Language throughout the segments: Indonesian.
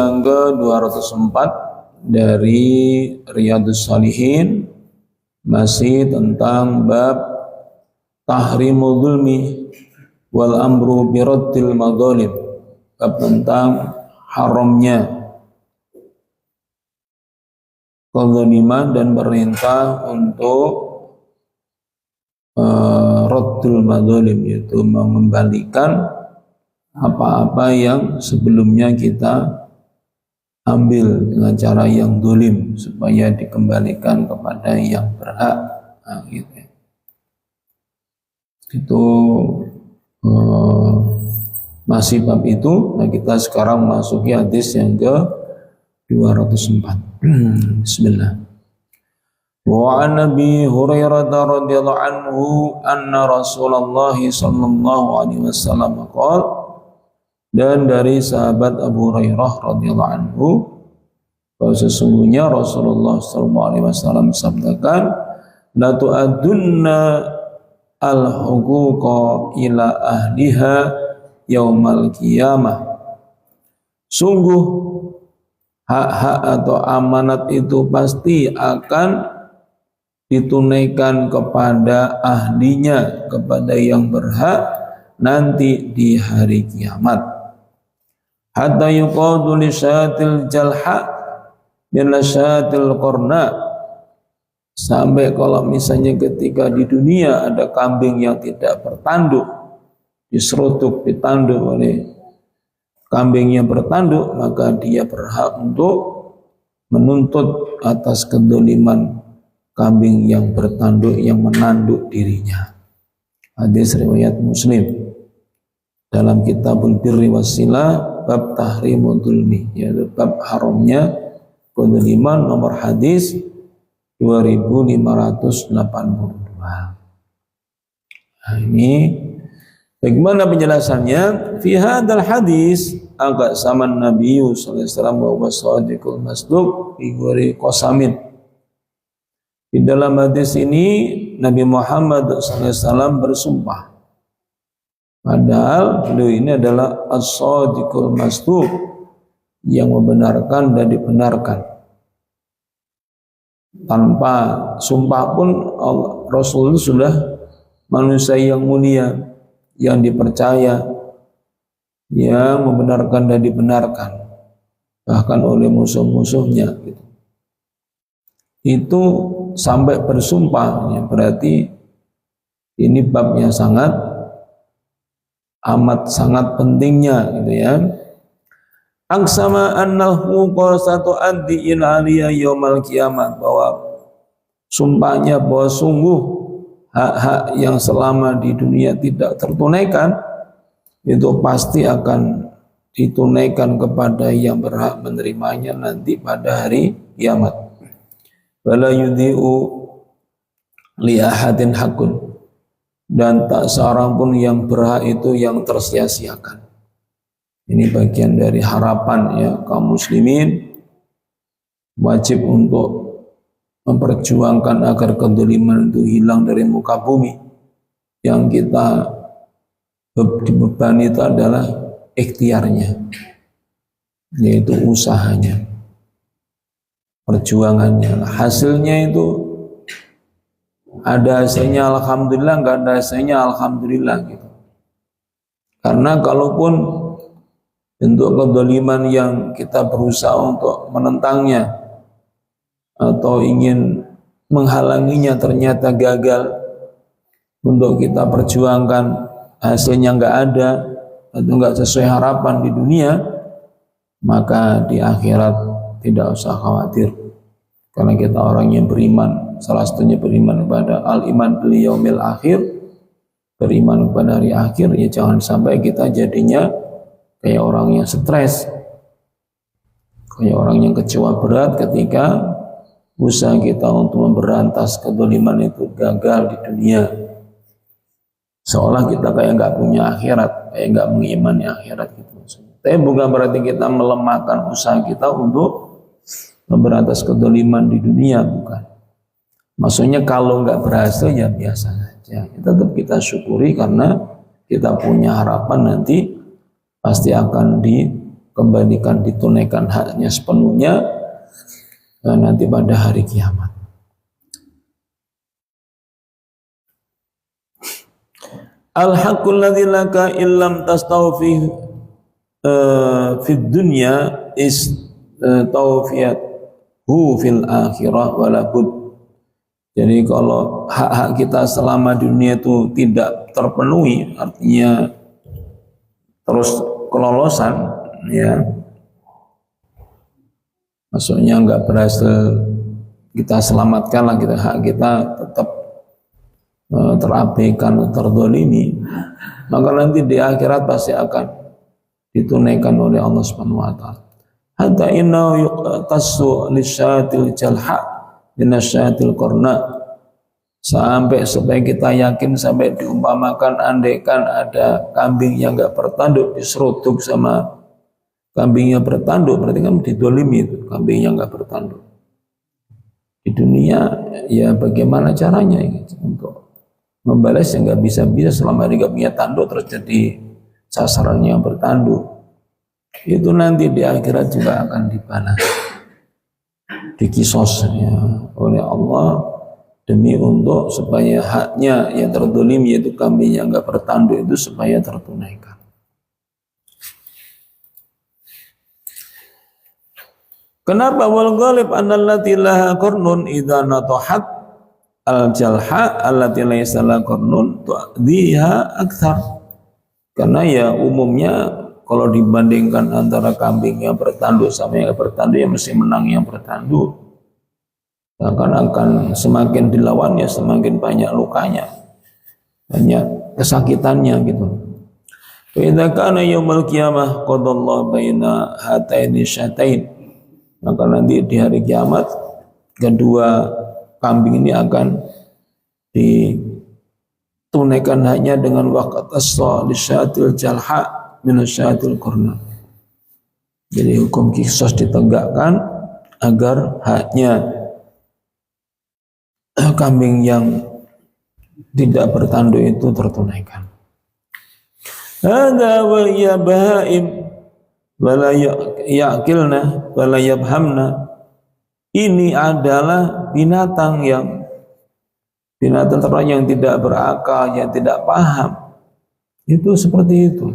yang ke-204 dari Riyadhus Shalihin, masih tentang bab tahrimul zulmi wal amru biraddil madzalim, bab tentang haramnya kezaliman dan perintah untuk raddul madzalim, yaitu mengembalikan apa-apa yang sebelumnya kita ambil dengan cara yang zalim supaya dikembalikan kepada yang berhak. Nah, gitu. Itu masih bab itu. Nah, kita sekarang masuki hadis yang ke-204. Bismillah. Wa an Nabi Hurairah radhiyallahu anhu anna Rasulullah sallallahu alaihi wasallam qala, dan dari sahabat Abu Hurairah radhiyallahu anhu bahwa sesungguhnya Rasulullah sallallahu alaihi wasallam sabdakan, la tu'adunna al-huquqa ila ahliha yaumal qiyamah. Sungguh hak-hak atau amanat itu pasti akan ditunaikan kepada ahlinya, kepada yang berhak nanti di hari kiamat. Hatta yuqadu li syatil jalha min syatil qarna, sampai kalau misalnya ketika di dunia ada kambing yang tidak bertanduk, diserutuk, ditanduk oleh kambing yang bertanduk, maka dia berhak untuk menuntut atas kedoliman kambing yang bertanduk, yang menanduk dirinya. Hadis riwayat Muslim dalam Kitabul Birri Wassilah bab tahrimul zulmi, yaitu bab haramnya kezaliman, nomor hadis 2582. Nah, ini bagaimana penjelasannya? Fi hadzal hadis agak sama Nabi sallallahu alaihi wasallam wa shadiqul masduq fi ghairi qasamin. Di dalam hadis ini Nabi Muhammad SAW bersumpah, padahal beliau ini adalah as-shadiqul masduq, yang membenarkan dan dibenarkan. Tanpa sumpah pun Rasul sudah manusia yang mulia, yang dipercaya, yang membenarkan dan dibenarkan bahkan oleh musuh-musuhnya gitu. Itu sampai bersumpah, ya, berarti ini babnya amat sangat pentingnya gitu ya. Aksama annahu qasatu addi ila aliya yaumal qiyamah, bahwa sumpahnya bahwa sungguh hak-hak yang selama di dunia tidak tertunaikan itu pasti akan ditunaikan kepada yang berhak menerimanya nanti pada hari kiamat. Wala yudhi'u li ahadin hakun, dan tak seorang pun yang berhak itu yang tersia-siakan. Ini bagian dari harapan ya kaum muslimin, wajib untuk memperjuangkan agar kezaliman itu hilang dari muka bumi. Yang kita dibebani itu adalah ikhtiarnya, yaitu usahanya, perjuangannya. Hasilnya itu ada hasilnya alhamdulillah, enggak ada hasilnya alhamdulillah gitu. Karena kalaupun bentuk kezaliman yang kita berusaha untuk menentangnya atau ingin menghalanginya ternyata gagal, untuk kita perjuangkan hasilnya enggak ada atau enggak sesuai harapan di dunia, maka di akhirat tidak usah khawatir, karena kita orang yang beriman, salah satunya beriman kepada al-iman bil yaumil akhir, beriman kepada hari akhir. Ya jangan sampai kita jadinya kayak orang yang stres, kayak orang yang kecewa berat ketika usaha kita untuk memberantas kezaliman itu gagal di dunia, seolah kita kayak nggak punya akhirat, kayak nggak mengimani akhirat gitu. Tapi bukan berarti kita melemahkan usaha kita untuk memberantas kezaliman di dunia, bukan. Maksudnya kalau nggak berhasil ya biasa saja, tetap kita syukuri karena kita punya harapan nanti pasti akan kembalikan, ditunaikan haknya sepenuhnya nanti pada hari kiamat. Al-haqqul ladzi laka illam tastawfi fid dunya is tawfiyathu fil akhirah wala bud. Jadi kalau hak-hak kita selama dunia itu tidak terpenuhi, artinya terus kelolosan, ya, maksudnya nggak berhasil kita selamatkan lah, kita hak kita tetap terabaikan, terdolimi, maka nanti di akhirat pasti akan ditunaikan oleh Allah Subhanahu wa taala. Hatta innahu yuqtasu lisyatil jalha binasyatil qarna, sampai supaya kita yakin, sampai diumpamakan andaikan ada kambing yang enggak bertanduk diseruduk sama kambing yang bertanduk, berarti kan didolimi itu kambing yang enggak bertanduk. Di dunia ya bagaimana caranya gitu, untuk membalas yang nggak bisa selama dia nggak punya tanduk, terjadi sasaran yang bertanduk, itu nanti di akhirat juga akan dibalas, dikisosnya oleh Allah demi untuk supaya haknya yang terdolim, yaitu kambing yang nggak bertanduk itu supaya tertunaikan. Kenapa? Wal ghalib annallati laha qarnun idza natahat al-jalha allati laysa laha qarnun tu'dhiha akthar. Karena ya umumnya kalau dibandingkan antara kambing yang bertanduk sama yang bertanduk, ya mesti menang yang bertanduk. Akan semakin dilawan ya semakin banyak lukanya, banyak kesakitannya gitu. Fa idza kana yaumul qiyamah qadallahu baina hataini syatain, maka nanti di hari kiamat kedua kambing ini akan ditunaikan hanya dengan waqt as-salisyatil jalha min asyatil qarna. Jadi hukum qisas ditegakkan agar haknya kambing yang tidak bertanduk itu tertunaikan. Hadza wa ya bahaim wala ya'qilna wala yabhamna. Ini adalah binatang ternak yang tidak berakal, yang tidak paham. Itu seperti itu.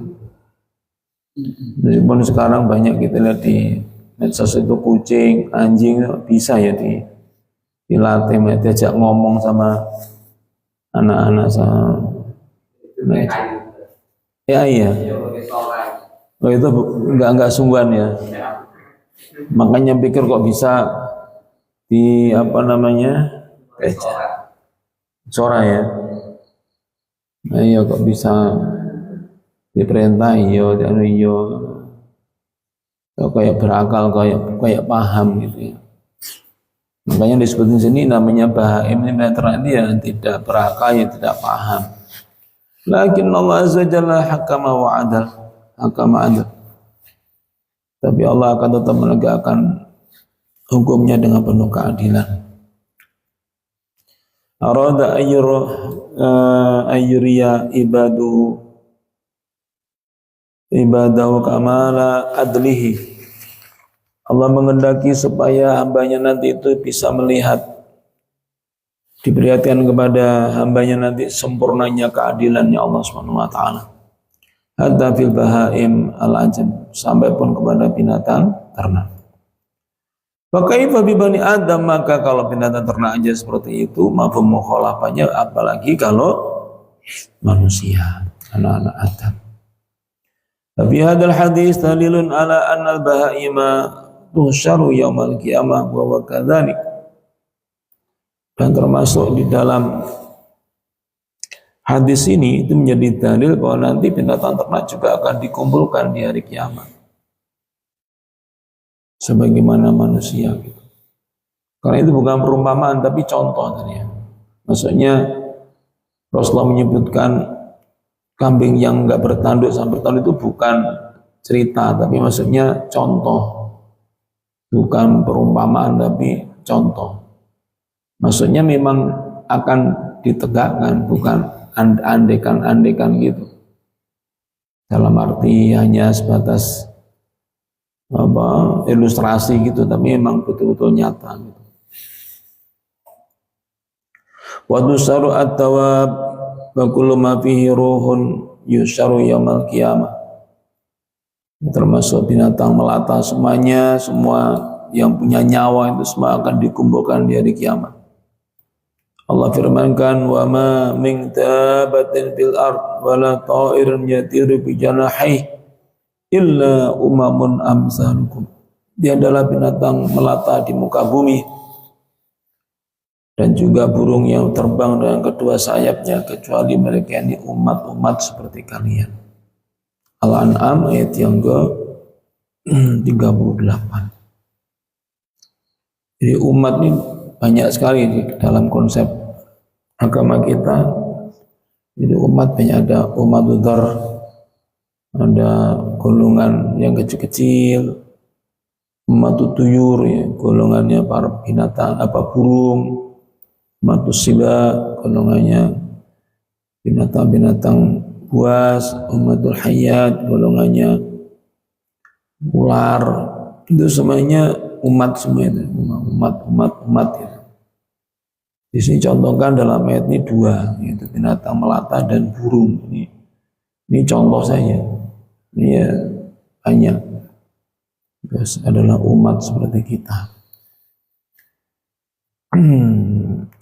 Meskipun sekarang banyak kita lihat di medsos itu kucing, anjing bisa ya dilatih, diajak ngomong sama anak-anak sama. Ya iya. Oh itu enggak sungguhan ya. Makanya pikir kok bisa di Sora ya. Nah, iya kok bisa diperintah kayak berakal, kayak paham gitu ya. Makanya disebutin sini namanya bahaim, ini ternak dia tidak berakal, ya tidak paham. Lakin Allah azza jalla hakama wa adal. Tapi Allah akan tetap menegakkan hukumnya dengan penuh keadilan. Arada ayyuriya ibadahu kamala adlihi. Allah mengendaki supaya hambanya nanti itu bisa melihat, diperlihatkan kepada hambanya nanti sempurnanya keadilannya Allah Subhanahu wa taala. Hatta fil bahaim al-ajam, sampai pun kepada binatang ternak. Fakaifa bi bani Adam, maka kalau binatang ternak aja seperti itu, mafhum mukhalafahnya apalagi kalau manusia, anak-anak Adam. Tapi hadal hadis dalilun ala anna al-bahaima tuhsyaru yaumal qiyamah wa kadzalik. Dan termasuk di dalam hadis ini itu menjadi dalil bahwa nanti binatang ternak juga akan dikumpulkan di hari kiamat sebagaimana manusia gitu. Karena itu bukan perumpamaan tapi contoh tadi ya. Maksudnya Rasulullah menyebutkan kambing yang enggak bertanduk sampai bertanduk itu bukan cerita, tapi maksudnya contoh. Bukan perumpamaan tapi contoh. Maksudnya memang akan ditegakkan, bukan andekan gitu. Dalam arti hanya sebatas ilustrasi gitu, tapi memang betul-betul nyata gitu. Wa tusaru at-tawab wa kullu ma fihi ruhun yusaru yaumil qiyamah. Termasuk binatang melata semuanya, semua yang punya nyawa itu semua akan dikumpulkan di hari kiamat. Allah firmankan, wa ma min dabatin fil ard wala ta'irin yatiru bi janahihi illa umamun amsalukum. Dia adalah binatang melata di muka bumi dan juga burung yang terbang dengan kedua sayapnya, kecuali mereka ini umat-umat seperti kalian. Al-An'am ayat yang ke-38. Jadi umat ini banyak sekali di dalam konsep agama kita. Jadi umat banyak, ada umat udhar, ada golongan yang kecil-kecil, umat tuyur, ya, golongannya para binatang, burung, umat siba, golongannya binatang-binatang buas, umatul hayat, golongannya ular, itu semuanya umat semua itu, umat itu. Di sini contohkan dalam ayat ini dua, yaitu binatang melata dan burung. Ini contoh saja. Ini ya banyak. Terus adalah umat seperti kita.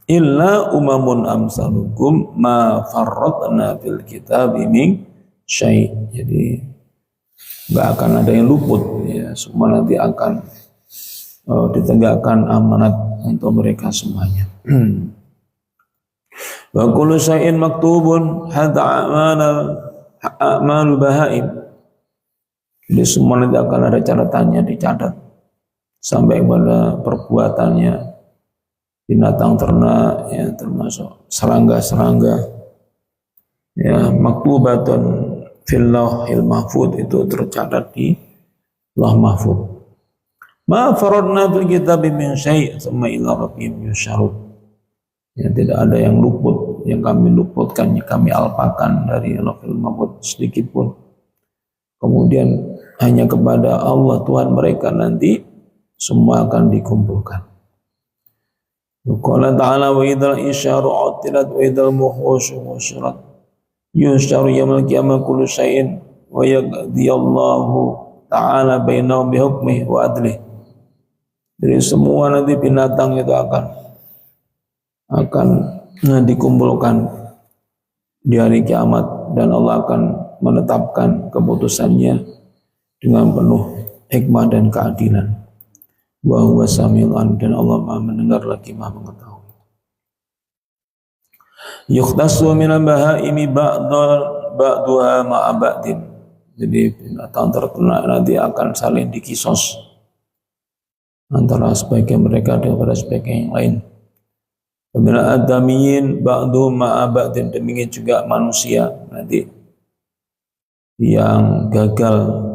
Illa umamun amsalukum ma farratna fil kitabi min syai'. Jadi enggak akan ada yang luput, ya, semua nanti akan ditegakkan amanat untuk mereka semuanya. Wa kullu syai'in maktubun hatta a'malul bahaim. Jadi semua nanti akan ada catatannya, dicatat sampai pada perbuatannya binatang ternak, ya, termasuk serangga-serangga, ya, maktubatun fil lauhil mahfuz, itu tercatat di lauh mahfuz. Ma faradna fil kitabi min syai' tsumma ila rabbihim yusyarun. Ya, tidak ada yang luput, yang kami luputkan, yang kami alpakan dari lauhil mahfuz sedikit pun. Kemudian hanya kepada Allah Tuhan mereka nanti semua akan dikumpulkan. Qala ta'ala wa idzal isyaru utilat wa idzal muhusyu husyirat yusyaru yaumil qiyamah kullu syai'in wa yaqdiyallahu ta'ala bainahum bi hukmihi wa adlihi. Jadi semua nanti binatang itu akan dikumpulkan di hari kiamat dan Allah akan menetapkan keputusannya dengan penuh hikmah dan keadilan. Wa huwa samiul alim, dan Allah Maha mendengar lagi Maha mengetahui. Yukhtassu minal bahaimi ba'duha ma'a ba'din. Jadi binatang ternak nanti akan saling dikisos antara sebagian mereka dengan sebagian yang lain. Bila adamiyin ba'du ma'a ba'din, demikian juga manusia nanti yang gagal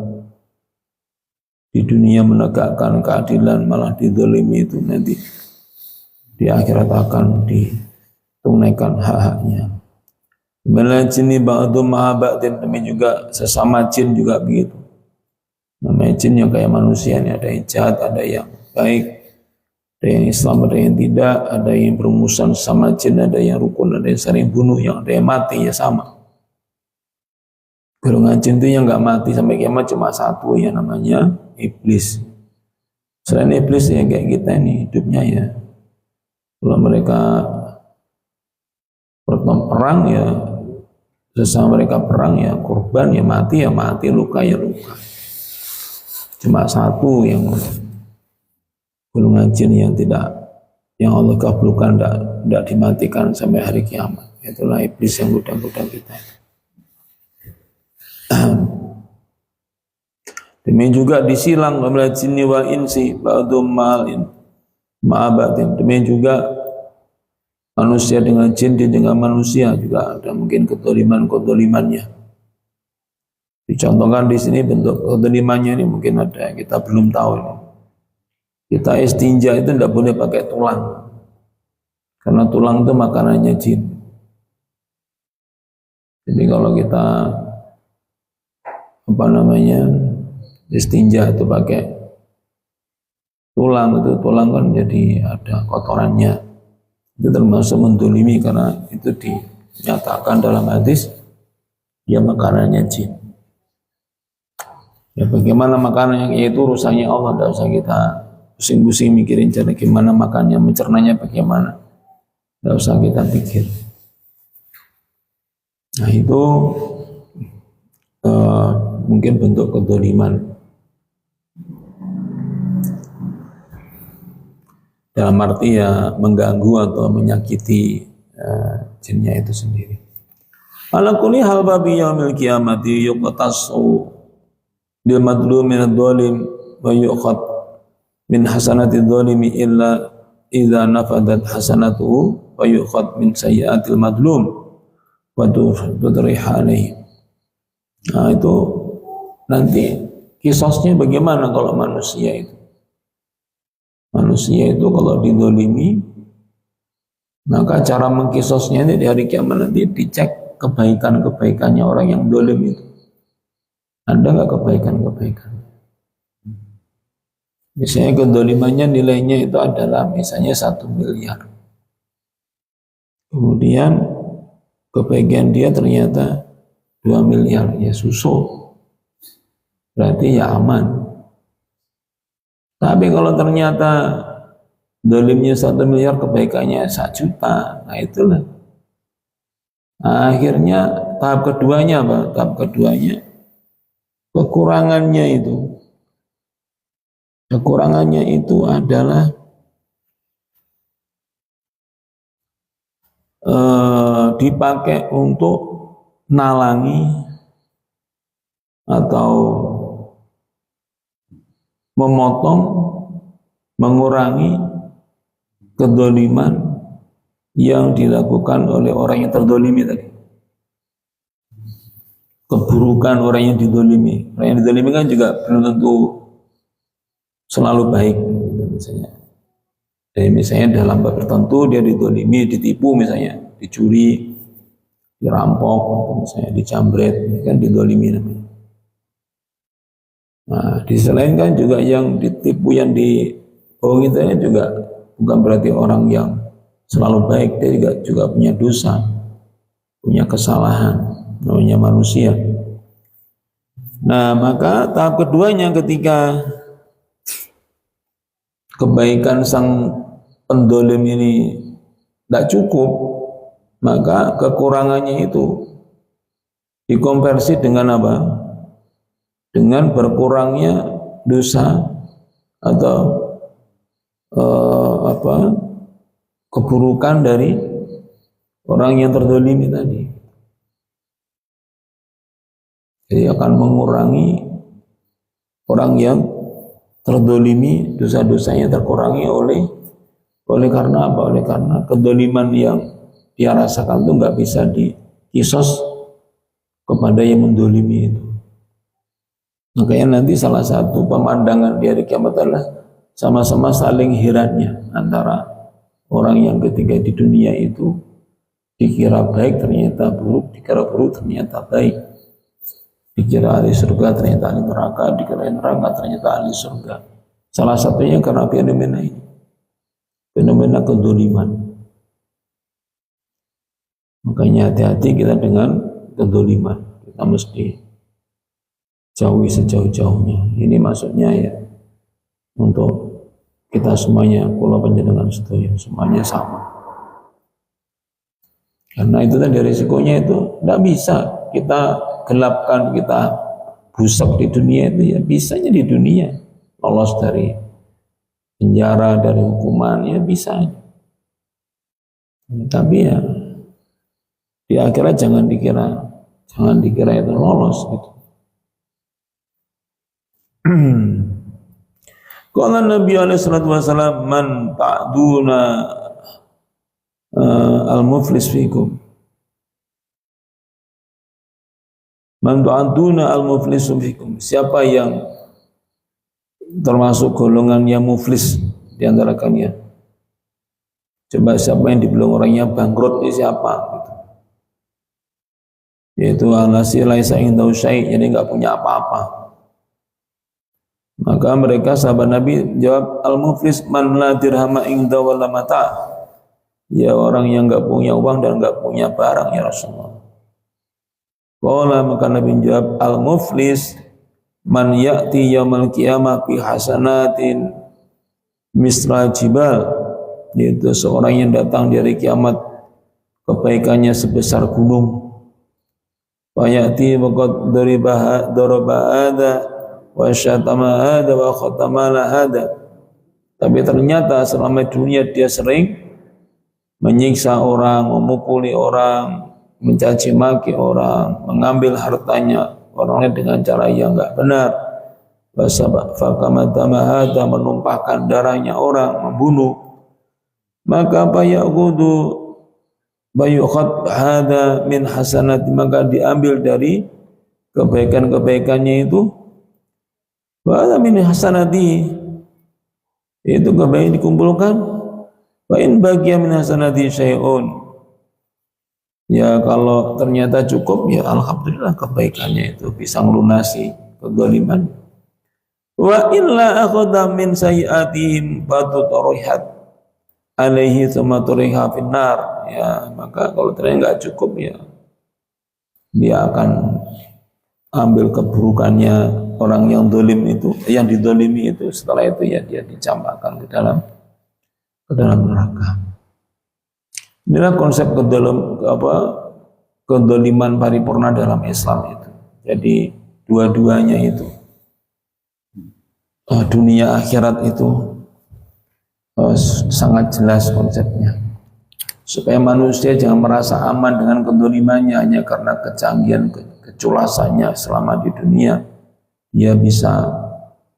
di dunia menegakkan keadilan malah dizalimi, itu nanti di akhirat akan ditunaikan hak-haknya. Bila jinni ba'du ma'a ba'din, demikian juga sesama jin juga begitu. Namanya jin yang kayak manusia ini, ada yang jahat, ada yang baik, ada yang Islam, ada yang tidak, ada yang bermusuhan sama jin, ada yang rukun, ada yang saling bunuh, yang ada yang mati, ya sama. Golongan jin itu yang nggak mati sampai kiamat cuma satu, ya namanya iblis. Selain iblis ya kayak kita ini hidupnya ya, kalau mereka perang ya sesama mereka perang ya korban, ya mati, luka ya luka. Cuma satu yang golongan jin yang Allah kabulkan tidak dimatikan sampai hari kiamat, itulah iblis yang goda-goda kita. Demikian juga disilang oleh jinni wal insi ba'dhum ma'abatin. Demikian juga manusia dengan jin dan dengan manusia juga ada mungkin kedolimannya. Dicontohkan di sini bentuk kedolimannya ini mungkin ada yang kita belum tahu ini. Kita istinja itu tidak boleh pakai tulang, karena tulang itu makanannya jin. Jadi kalau kita istinja itu pakai tulang, itu tulang kan jadi ada kotorannya, itu termasuk mendolimi karena itu dinyatakan dalam hadis dia makanannya jin. Ya bagaimana makanannya, yaitu urusannya Allah, tidak usah kita pusing-pusing mikirin cara gimana makannya, mencernanya bagaimana, tidak usah kita pikir. Nah itu mungkin bentuk kedoliman dalam arti ya mengganggu atau menyakiti jinnya itu sendiri. Ala kulli hal babi yaumil qiyamati yuqtasu bil madlum min ad-dhalim wa yuqad min hasanati ad-dhalimi illa idza nafadat hasanatuhu wa yuqad min sayyi'atil madlum wa tudriha alaihi. Nah itu nanti kisosnya bagaimana kalau manusia itu? Manusia itu kalau didolimi, maka cara mengkisosnya ini di hari kiamat nanti dicek kebaikan-kebaikannya orang yang dolim itu. Ada nggak kebaikan-kebaikan? Misalnya kedolimannya nilainya itu adalah misalnya 1 miliar. Kemudian kebaikan dia ternyata 2 miliar, ya susul. Berarti ya aman. Tapi kalau ternyata dolimnya 1 miliar, kebaikannya 1 juta, nah itulah. Akhirnya tahap keduanya apa? Tahap keduanya kekurangannya itu adalah dipakai untuk nalangi atau memotong, mengurangi kedoliman yang dilakukan oleh orang yang terdolimi tadi. Keburukan orang yang didolimi. Orang yang didolimi kan juga belum tentu selalu baik, gitu misalnya. Jadi misalnya dalam bab tertentu dia didolimi, ditipu misalnya, dicuri, dirampok, atau misalnya dicambret, kan didolimi namanya. Nah, di selain kan juga yang ditipu, yang dibohongi itu juga bukan berarti orang yang selalu baik, dia juga punya dosa, punya kesalahan, namanya manusia. Nah, maka tahap keduanya ketika kebaikan sang pendolim ini tidak cukup, maka kekurangannya itu dikonversi dengan apa? Dengan berkurangnya dosa atau keburukan dari orang yang terdolimi tadi. Jadi akan mengurangi orang yang terdolimi, dosa-dosanya terkurangi oleh karena apa? Oleh karena kedoliman yang dia rasakan itu nggak bisa dikisos kepada yang mendolimi itu. Makanya nanti salah satu pemandangan di hari kiamat adalah sama-sama saling herannya antara orang yang ketika di dunia itu dikira baik ternyata buruk, dikira buruk ternyata baik, dikira ahli surga ternyata ahli neraka, dikira neraka ternyata ahli surga. Salah satunya karena fenomena ini, fenomena kedoliman. Makanya hati-hati kita dengan kedoliman, kita mesti jauhi sejauh-jauhnya. Ini maksudnya ya untuk kita semuanya, kula panjenengan sedaya semuanya sama. Karena itu tadi risikonya itu tidak bisa kita gelapkan, kita busuk di dunia itu ya, bisanya di dunia lolos dari penjara, dari hukuman ya bisa. Tapi ya di akhirat jangan dikira itu lolos gitu. Qala Nabi alaihi salatu wasallam, man ta'duna al-muflis fikum, man ta'duna al-muflis fikum, siapa yang termasuk golongan yang muflis di antara kalian, coba siapa yang dibilang orangnya bangkrut ini siapa gitu. Yaitu alasi laisa indahu syai', jadi enggak punya apa-apa. Maka mereka sahabat Nabi jawab, al-muflis man la dirhama inda wala mata. Ya orang yang enggak punya uang dan enggak punya barang ya Rasulullah. Qala maka Nabi jawab, al-muflis man ya'ti yaumal qiyamah bi hasanatin misra jibal, yaitu seorang yang datang dari kiamat kebaikannya sebesar gunung. Wa ya'ti waqad daraba hadha wa syatama hadha wa khatamala hadha. Tapi ternyata selama dunia dia sering menyiksa orang, memukuli orang, mencaci maki orang, mengambil hartanya orangnya dengan cara yang enggak benar. Fakamatamaha, menumpahkan darahnya orang, membunuh. Maka bayaqudu bayuqad hada min hasanat, maka diambil dari kebaikan-kebaikannya itu. Wa min hasanati, itu kebaikan dikumpulkan. Wa in baqiya min hasanati syai'un, ya kalau ternyata cukup ya alhamdulillah kebaikannya itu bisa melunasi kezaliman. Wa illa akhadha min sayiatihim fatutarihat alaihi thumma turiha finnar, ya maka kalau ternyata enggak cukup ya dia akan ambil keburukannya orang yang zalim itu, yang dizalimi itu, setelah itu ya dia dicampakkan ke dalam neraka. Inilah konsep kedoliman paripurna dalam Islam itu. Jadi dua-duanya itu, dunia akhirat itu sangat jelas konsepnya. Supaya manusia jangan merasa aman dengan kedolimannya hanya karena kecanggihan, keculasannya selama di dunia. Dia bisa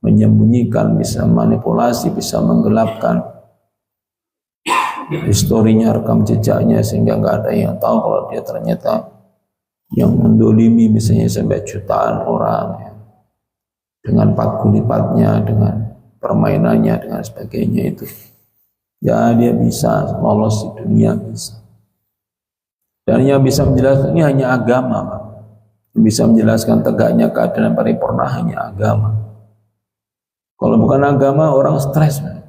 menyembunyikan, bisa manipulasi, bisa menggelapkan historinya, rekam jejaknya, sehingga nggak ada yang tahu kalau dia ternyata yang mendolimi misalnya sampai jutaan orang ya, dengan patgulipatnya, dengan permainannya, dengan sebagainya itu ya dia bisa lolos di dunia, bisa. Dan yang bisa menjelaskan ini hanya agama, Pak. Yang bisa menjelaskan tegaknya keadilan paripurna hanya agama. Kalau bukan agama orang stres, Pak.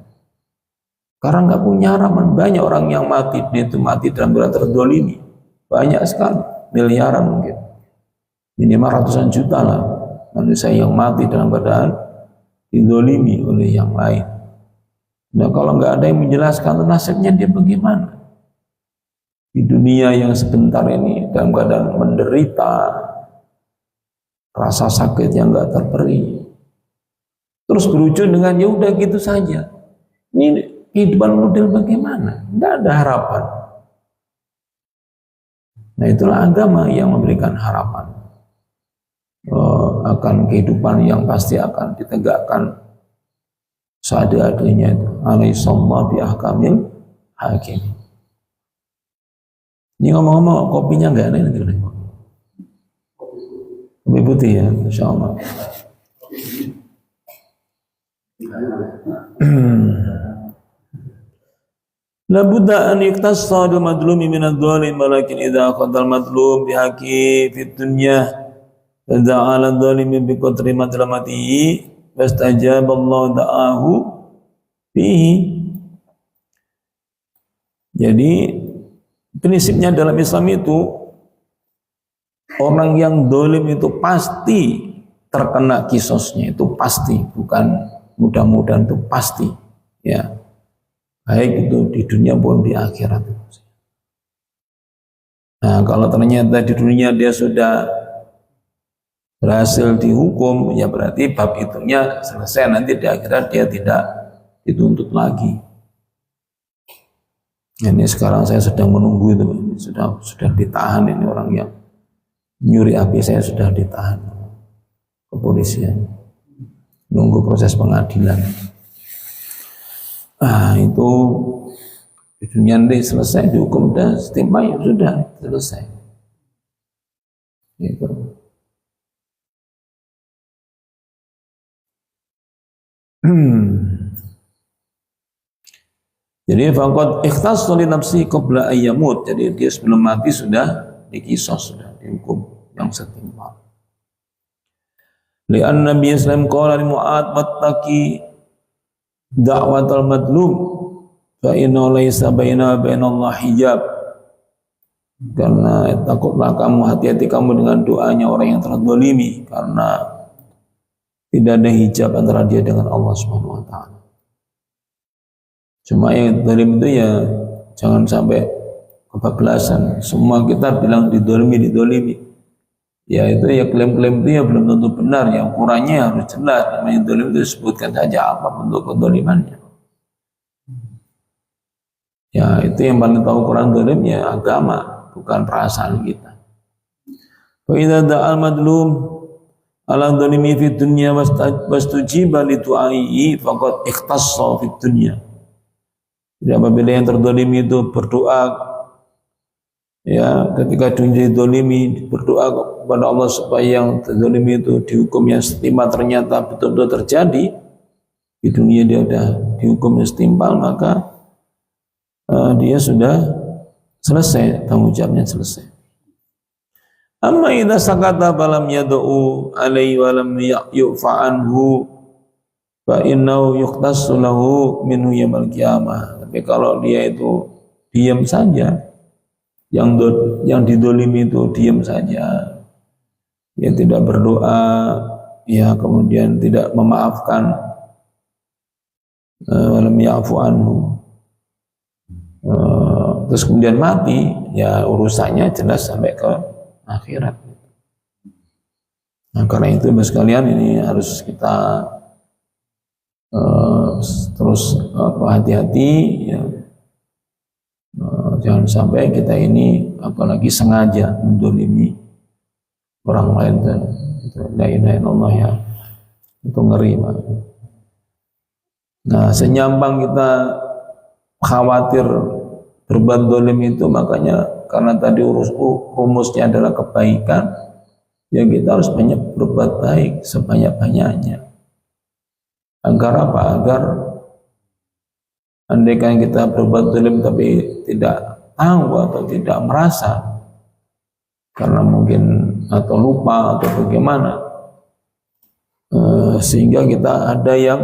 Karena nggak punya harapan. Banyak orang yang mati, dia itu mati dalam keadaan terdolimi. Banyak sekali, miliaran mungkin. Minimal ratusan juta lah manusia yang mati dalam keadaan didolimi oleh yang lain. Nah kalau nggak ada yang menjelaskan nasibnya dia bagaimana? Di dunia yang sebentar ini dalam keadaan menderita, rasa sakit yang nggak terperi. Terus berujung dengan ya udah gitu saja. Ini kehidupan model bagaimana? Tidak ada harapan. Nah itulah agama yang memberikan harapan akan kehidupan yang pasti akan ditegakkan seadanya itu. Alaihissallahu bi ahkamil hakim. Ini ngomong-ngomong kopinya nggak ada nanti. Kopi putih ya, insya Allah. La budda an yuktassa al madlumi min adh-dhalim, walakin idza akhadha al madlum bihaqi fid dunya fada'ala adh-dhalimi bi qadri madlamatihi fastajaba Allah da'ahu fihi. Jadi prinsipnya dalam Islam itu orang yang zalim itu pasti terkena kisosnya, itu pasti, bukan mudah-mudahan, itu pasti ya. Baik itu di dunia maupun di akhirat. Nah, kalau ternyata di dunia dia sudah berhasil dihukum, ya berarti bab itunya selesai. Nanti di akhirat dia tidak dituntut lagi. Ini sekarang saya sedang menunggu itu, sudah ditahan ini orang yang nyuri api, saya sudah ditahan kepolisian, nunggu proses pengadilan. Nah itu di dunia nanti selesai, dihukum dan setimpa ya sudah selesai. Gitu. Jadi faqad ikhtassa li nafsi qabla ayyamut. Jadi dia sebelum mati sudah dikisos, sudah dihukum yang setimpal. Lian Nabi Islam qala li Mu'ad wattaqi da'watal madlum fa inna laysa baina Allah hijab. Karena takutlah kamu, hati-hati kamu dengan doanya orang yang terzalimi, karena tidak ada hijab antara dia dengan Allah Subhanahu wa taala. Cuma yang zalim itu ya jangan sampai kebablasan. Semua kita bilang didolimi. Ya itu ya klaim-klaim itu ya belum tentu benar. Yang ukurannya harus jelas. Namanya dolim itu disebutkan saja apa bentuk kedolimannya. Ya itu yang paling tahu ukuran dolim ya agama, bukan perasaan kita. Wa idza da'al madlum ala dolimi fid dunya wastujiba li du'ai faqad ikhtassa fid dunya. Jadi apabila yang terdolimi itu berdoa, ya ketika dunia didolimi, berdoa kepada Allah supaya yang terdolimi itu dihukum yang setimpal, ternyata betul-betul terjadi di dunia, dia sudah dihukum yang setimpal, maka dia sudah selesai, tanggung jawabnya selesai. Amma idza sakata falam yad'u alaihi wa lam yu'fa anhu fa innahu yuqtassu lahu minhu yaumil qiyamah. Tapi kalau dia itu diam saja, yang didolimi itu diam saja, ya tidak berdoa, ya kemudian tidak memaafkan, walam ya'fu anhu, terus kemudian mati, ya urusannya jelas sampai ke akhirat. Nah karena itu Bapak sekalian, ini harus kita terus hati-hati, ya. Jangan sampai kita ini apalagi sengaja mendolimi orang lain. La ilaha illallah, ya, itu ngeri, Pak. Nah senyampang kita khawatir berbuat dolim itu, makanya karena tadi rumusnya adalah kebaikan, ya kita harus banyak berbuat baik sebanyak-banyaknya. Agar apa? Agar andaikan kita berbuat zalim tapi tidak tahu atau tidak merasa, karena mungkin atau lupa atau bagaimana, sehingga kita ada yang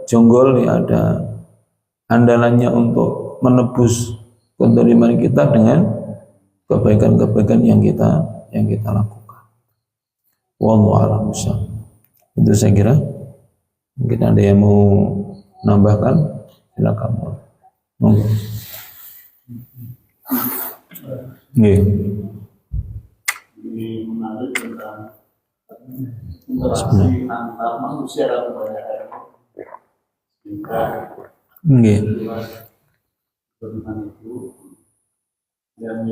jonggol, ya ada andalannya untuk menebus kezaliman kita dengan kebaikan-kebaikan yang kita lakukan. Wallahu a'lam bishawab. Itu saya kira. Mungkin ada yang mau nambahkan, silakan. Monggo. Nggih. Ini menarik tentang interaksi antar manusia dan kebudayaan. Sehingga bagaimana itu yang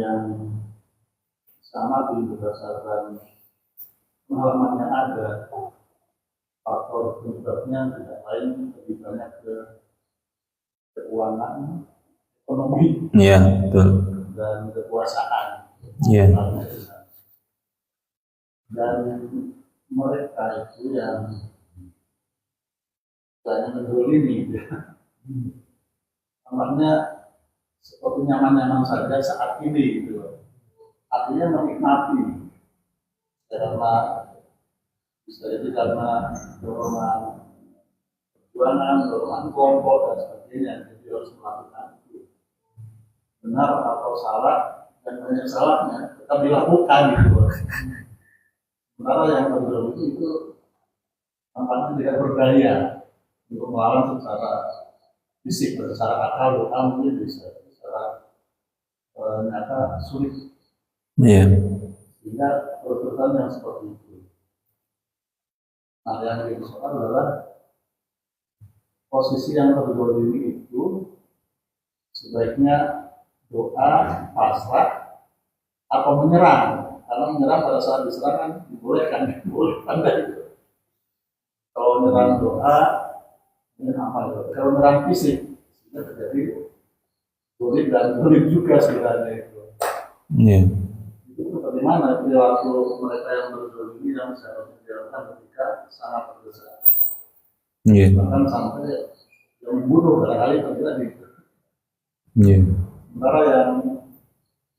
sama berdasarkan pengalaman yang ada, faktor penyebabnya tidak lain lebih banyak ke keuangan, ekonomi, ya, betul, dan kekuasaan, ya. Dan mereka itu yang banyak mendolimi, namanya seperti nyaman-nyaman saja saat ini, gitu. Artinya menikmati, karena bisa jadi karena dorongan perjuangan, dorongan kelompok dan sebagainya, jadi harus melakukan itu. Benar atau salah, dan banyak salahnya tetap dilakukan, gitu. Sementara yang kedua itu tampaknya tidak berdaya untuk melawan secara fisik, secara akal, mungkin bisa, secara nyata sulit. Sehingga perbuatan yang seperti itu. Nah, yang dimaksudkan adalah posisi yang terdolimi itu sebaiknya doa, pasrah, atau menyerang. Karena menyerang pada saat diserang kan dibolehkan itu. Kalau menyerang doa, ini apa itu? Kalau menyerang fisik, sudah terjadi dolim dan dolim juga sebenarnya itu. Itu bagaimana perilaku mereka yang berdolimi yang seharusnya dilakukan ketika sangat berdosa. Bahkan sampai yang membunuh barangkali terjadi. Sementara yang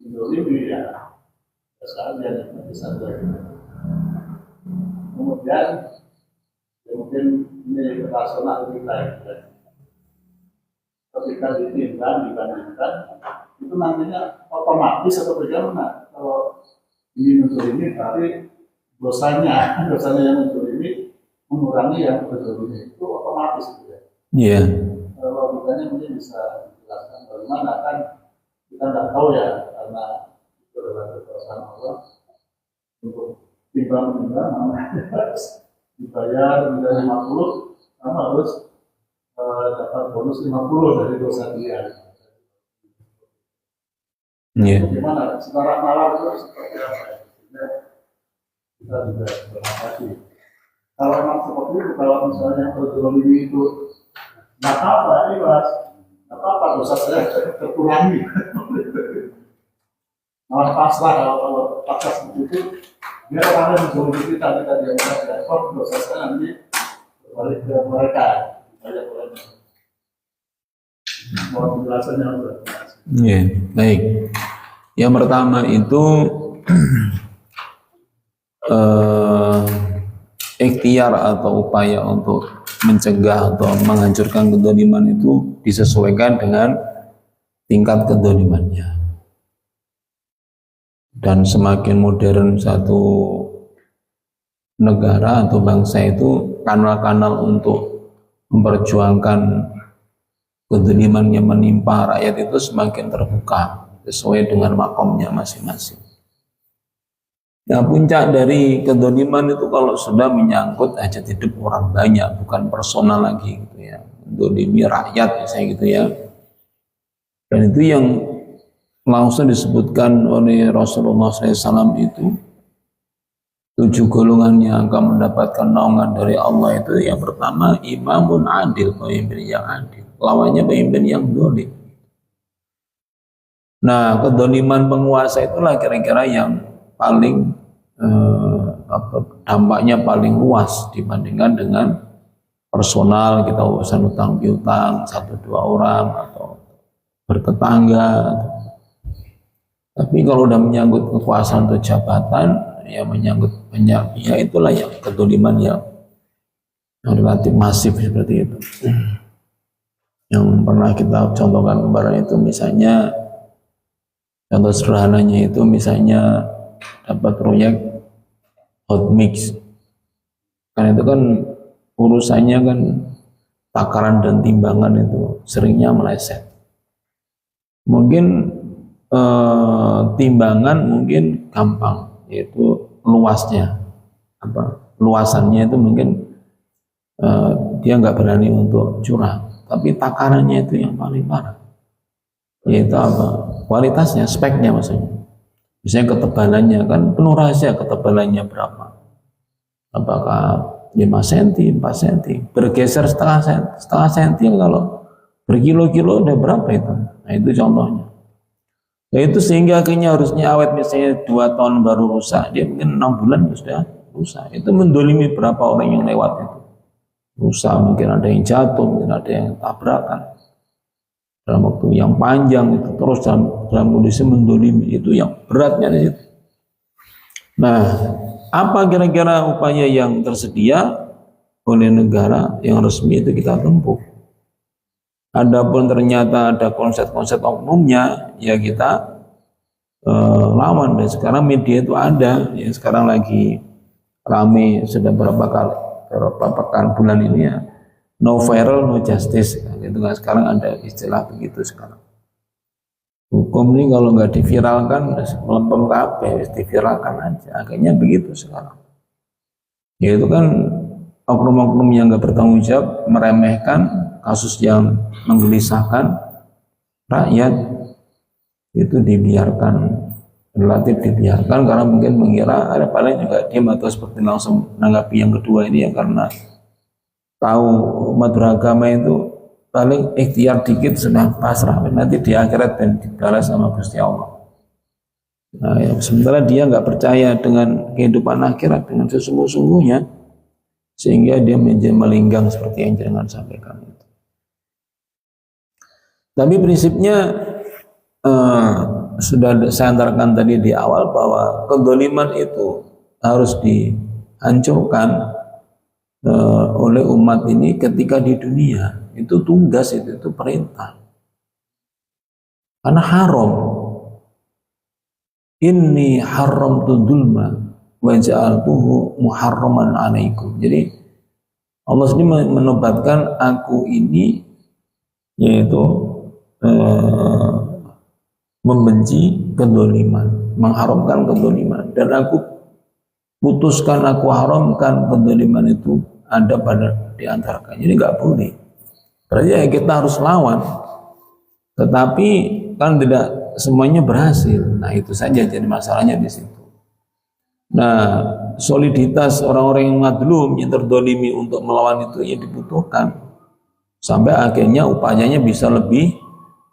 mendolimi ya saja yang bisa terjadi. Kemudian Ya, mungkin ini rasional kita ya. Ketika ditimbang dibandingkan itu nantinya otomatis atau bagaimana? Kalau ini menzolimi berarti dosanya yang menzolimi mengurangi yang berzolimi itu otomatis gitu ya. Iya. Kalau bukannya mungkin bisa dijelaskan bagaimana kan kita nggak tahu ya karena itu adalah kekuasaan Allah untuk timbang mana harus dibayar misalnya 50 sama harus dapat bonus 50 dari dosa dia. Iya. Bagaimana secara nalar itu seperti apa ya? Kita juga berhati. Kalau memang seperti itu, kalau misalnya berzolimi itu nggak apa ikhlas, nggak apa dosa saya terkurangi. Malah pasrah kalau pasrah seperti itu, biar orang yang menzolimi kita diam saja. Oh dosa saya nanti balik ke mereka. Mohon penjelasannya. Iya, baik. Yang pertama itu ikhtiar atau upaya untuk mencegah atau menghancurkan kedzaliman itu disesuaikan dengan tingkat kedzalimannya. Dan semakin modern satu negara atau bangsa itu, kanal-kanal untuk memperjuangkan kedzaliman yang menimpa rakyat itu semakin terbuka sesuai dengan makomnya masing-masing. Nah, puncak dari kedzaliman itu kalau sudah menyangkut hajat hidup orang banyak, bukan personal lagi gitu ya, dzalimi rakyat misalnya gitu ya. Dan itu yang langsung disebutkan oleh Rasulullah SAW itu 7 golongan yang akan mendapatkan naungan dari Allah itu. Yang pertama, imamun adil, pemimpin yang adil, lawannya pemimpin yang dolim. Nah, kedzaliman penguasa itulah kira-kira yang paling dampaknya paling luas dibandingkan dengan personal, kita urusan utang piutang 1-2 orang atau bertetangga. Tapi kalau udah menyangkut kekuasaan atau jabatan, ya menyangkut banyak, ya itulah yang kedzaliman yang relatif masif seperti itu. Yang pernah kita contohkan kemarin itu misalnya, contoh sederhananya itu misalnya dapat proyek hot mix, kan itu kan urusannya kan takaran dan timbangan itu seringnya meleset. Mungkin timbangan mungkin gampang, yaitu luasnya, luasannya itu mungkin dia nggak berani untuk curang, tapi takarannya itu yang paling parah, yaitu kualitasnya, speknya maksudnya. Misalnya ketebalannya kan penuh rahasia, ketebalannya berapa, apakah 5 cm, 4 cm, bergeser setengah cm, kalau berkilo-kilo udah berapa itu. Nah itu contohnya. Nah itu sehingga akhirnya harusnya awet misalnya 2 tahun baru rusak, dia mungkin 6 bulan sudah rusak. Itu mendolimi berapa orang yang lewat itu. Rusak, mungkin ada yang jatuh, mungkin ada yang tabrakan dalam waktu yang panjang itu, terus dalam kondisi mendolimi, itu yang beratnya di situ. Nah, apa kira-kira upaya yang tersedia oleh negara yang resmi itu kita tempuh. Adapun ternyata ada konsep-konsep oknumnya, ya kita lawan. Dan sekarang media itu ada, ya sekarang lagi rame sudah beberapa pekan bulan ini ya, no viral no justice, gitu kan. Sekarang ada istilah begitu sekarang. Hukum ini kalau nggak diviralkan melempem kabeh, diviralkan aja. Akhirnya begitu sekarang. Ya itu kan oknum-oknum yang nggak bertanggung jawab, meremehkan kasus yang menggelisahkan rakyat, itu dibiarkan, relatif dibiarkan, karena mungkin mengira ada paling juga diam atau seperti langsung menanggapi yang kedua ini ya, karena tahu umat beragama itu paling ikhtiar dikit sudah pasrah nanti di akhirat dan dibalas sama Gusti Allah. Nah, ya, sementara dia nggak percaya dengan kehidupan akhirat dengan sesungguh-sungguhnya, sehingga dia menjadi melinggang seperti yang jangan sampaikan itu. Tapi prinsipnya sudah saya antarkan tadi di awal bahwa kedzaliman itu harus dihancurkan oleh umat ini ketika di dunia. Itu tugas, itu perintah. Karena haram. Inni haramtu dzulma wa ja'altuhu muharraman 'alaikum. Jadi Allah sendiri menobatkan aku ini yaitu membenci kedzaliman, mengharamkan kedzaliman, dan aku putuskan, aku haramkan kedzaliman itu ada pada di antara kalian. Jadi nggak boleh. Berarti ya kita harus lawan. Tetapi kan tidak semuanya berhasil. Nah itu saja jadi masalahnya di situ. Nah soliditas orang-orang yang madlum, yang terdolimi untuk melawan itu ya dibutuhkan. Sampai akhirnya upayanya bisa lebih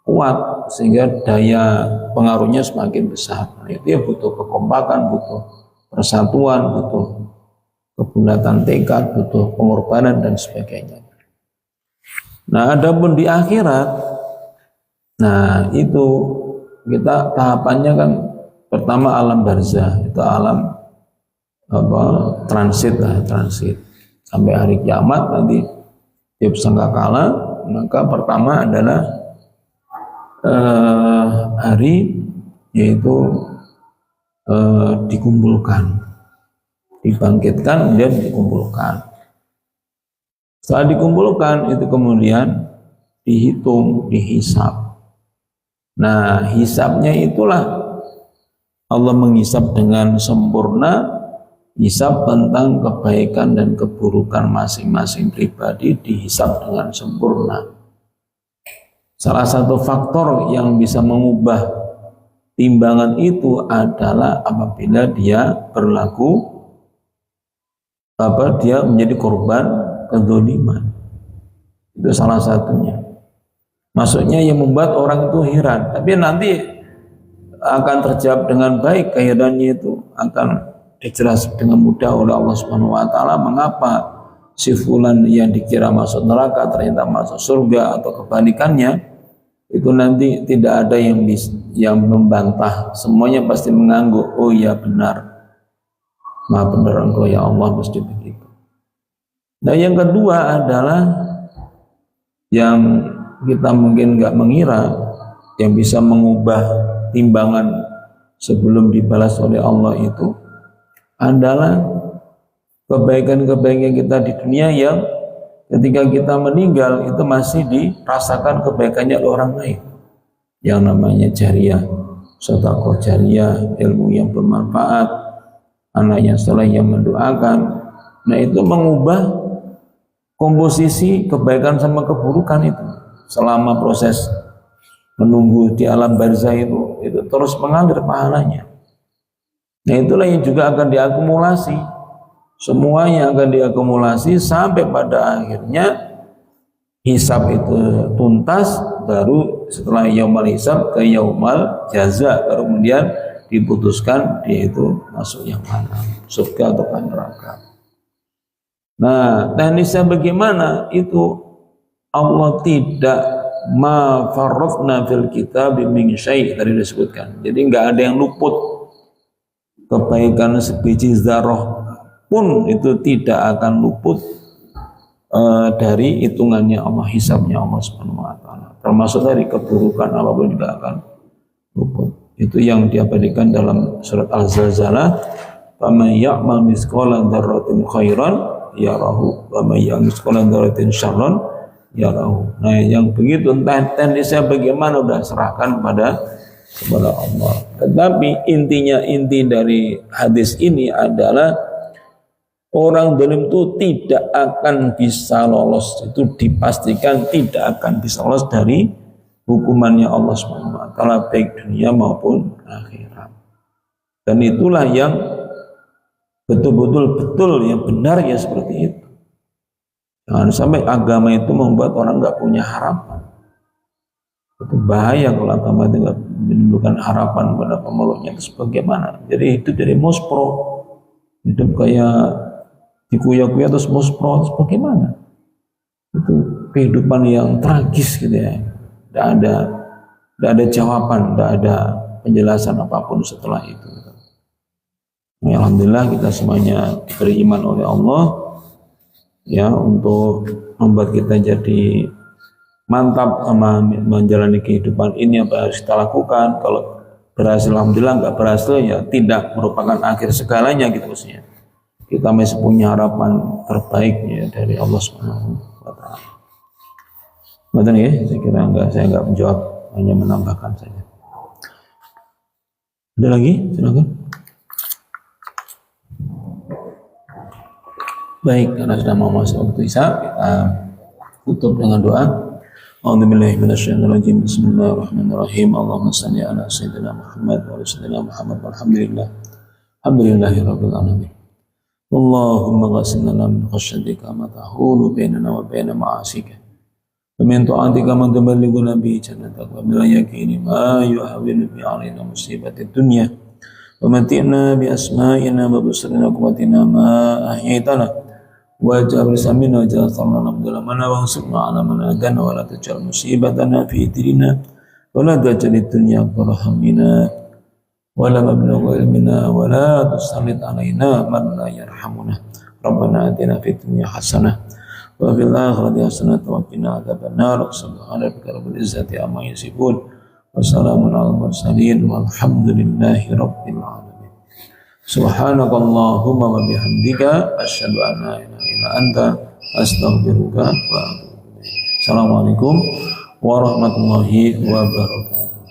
kuat sehingga daya pengaruhnya semakin besar. Nah, itu ya butuh kekompakan, butuh persatuan, butuh kebulatan tekad, butuh pengorbanan dan sebagainya. Nah, adapun di akhirat, nah itu kita tahapannya kan pertama alam barzah, itu alam transit sampai hari kiamat nanti tiap sangkakala. Maka pertama adalah hari yaitu dikumpulkan, dibangkitkan dan dikumpulkan. Setelah dikumpulkan itu kemudian dihitung, dihisab. Nah hisabnya itulah Allah menghisab dengan sempurna, hisab tentang kebaikan dan keburukan masing-masing pribadi dihisab dengan sempurna. Salah satu faktor yang bisa mengubah timbangan itu adalah apabila dia dia menjadi korban kedzaliman. Itu salah satunya. Maksudnya yang membuat orang itu heran, tapi nanti akan terjawab dengan baik. Keheranan itu akan dijelaskan dengan mudah oleh Allah Subhanahu wa taala mengapa si fulan yang dikira masuk neraka ternyata masuk surga atau kebalikannya. Itu nanti tidak ada yang membantah, semuanya pasti mengangguk, oh ya benar, maha benar engkau ya Allah, mesti begitu. Nah yang kedua adalah yang kita mungkin nggak mengira, yang bisa mengubah timbangan sebelum dibalas oleh Allah itu adalah kebaikan-kebaikan kita di dunia yang ketika kita meninggal itu masih dirasakan kebaikannya oleh orang lain. Yang namanya jariah, sedekah jariah, ilmu yang bermanfaat, anak yang saleh yang mendoakan. Nah itu mengubah komposisi kebaikan sama keburukan itu selama proses menunggu di alam barzah itu terus mengalir pahalanya. Nah itulah yang juga akan diakumulasi, semuanya akan diakumulasi sampai pada akhirnya hisab itu tuntas, baru setelah yaumal hisab ke yaumal jaza, baru kemudian diputuskan dia itu masuk yang mana, surga atau neraka. Nah teknisnya bagaimana itu Allah tidak ma farratna fil kitab min syai' tadi disebutkan. Jadi enggak ada yang luput, kebaikan sebiji zarah pun itu tidak akan luput dari hitungannya Allah, hisabnya Allah Subhanahu wa taala. Termasuk dari keburukan apapun juga akan luput. Itu yang diabadikan dalam surat Al-Zalzalah, "Faman ya'mal mithqala dzarratin khairan yarahu wa may ya'mal mithqala dzarratin syarran yarahu." Nah, yang begitu teknisnya bagaimana udah serahkan kepada Allah. Tetapi inti dari hadis ini adalah orang zalim itu tidak akan bisa lolos, itu dipastikan tidak akan bisa lolos dari hukumannya Allah Subhanahu wa taala baik dunia maupun akhirat. Dan itulah yang betul yang benar ya seperti itu. Jangan sampai agama itu membuat orang nggak punya harapan. Itu bahaya kalau agama itu nggak menimbulkan harapan pada pemeluknya. Itu bagaimana? Jadi hidup dari muspro, hidup kayak dikuya-kuya terus muspro, terus bagaimana? Itu kehidupan yang tragis gitu ya. Tidak ada jawaban, tidak ada penjelasan apapun setelah itu. Alhamdulillah kita semuanya diberi iman oleh Allah. ya untuk membuat kita jadi mantap menjalani kehidupan ini. Apa harus kita lakukan? Kalau berhasil alhamdulillah, nggak berhasil ya tidak merupakan akhir segalanya gitu maksudnya. Kita masih punya harapan terbaik ya dari Allah Subhanahu wa taala. Betul ya, saya nggak menjawab, hanya menambahkan saja. Ada lagi? Silakan. Baik, karena sudah mau masuk waktu Isya, kita tutup dengan doa. A'udzubillahi minasyaitonirrajim. Bismillahirrahmanirrahim. Allahumma shalli ala sayyidina Muhammad wa ala sayyidina Muhammad walhamdulillah. Alhamdulillahirabbil alamin. Allahumma ghfir lana min khashyatika ma tahulu bainana wa baina ma'asika. Wa min ta'atika ma tuballighuna bihi jannatak wa min al-yaqini ma yuhawwinu bi 'alaina musibatid dunya. Wa matina bi asma'ina wa basarina wa quwwatina ma ahyaytana. Waj'al risamina waj'al thamana abdullamana wa ansurna ala man adana wa la taj'al musibatana fi dinina wa la taj'al ad-dunya akbar hammina wa la mablagha ilmina wa la tusallit alaina man la yarhamuna. Rabbana atina fid dunya hasanah wa fil akhirati hasanah wa qina adzabannar. Subhana rabbika rabbil izzati amma yasifun wa salamun alal mursalin walhamdulillahi rabbil alamin. Subhanakallahumma wa bihamdika asyhadu an la ilaha illa anta astaghfiruka wa atubu ilaik. Assalamualaikum warahmatullahi wabarakatuh.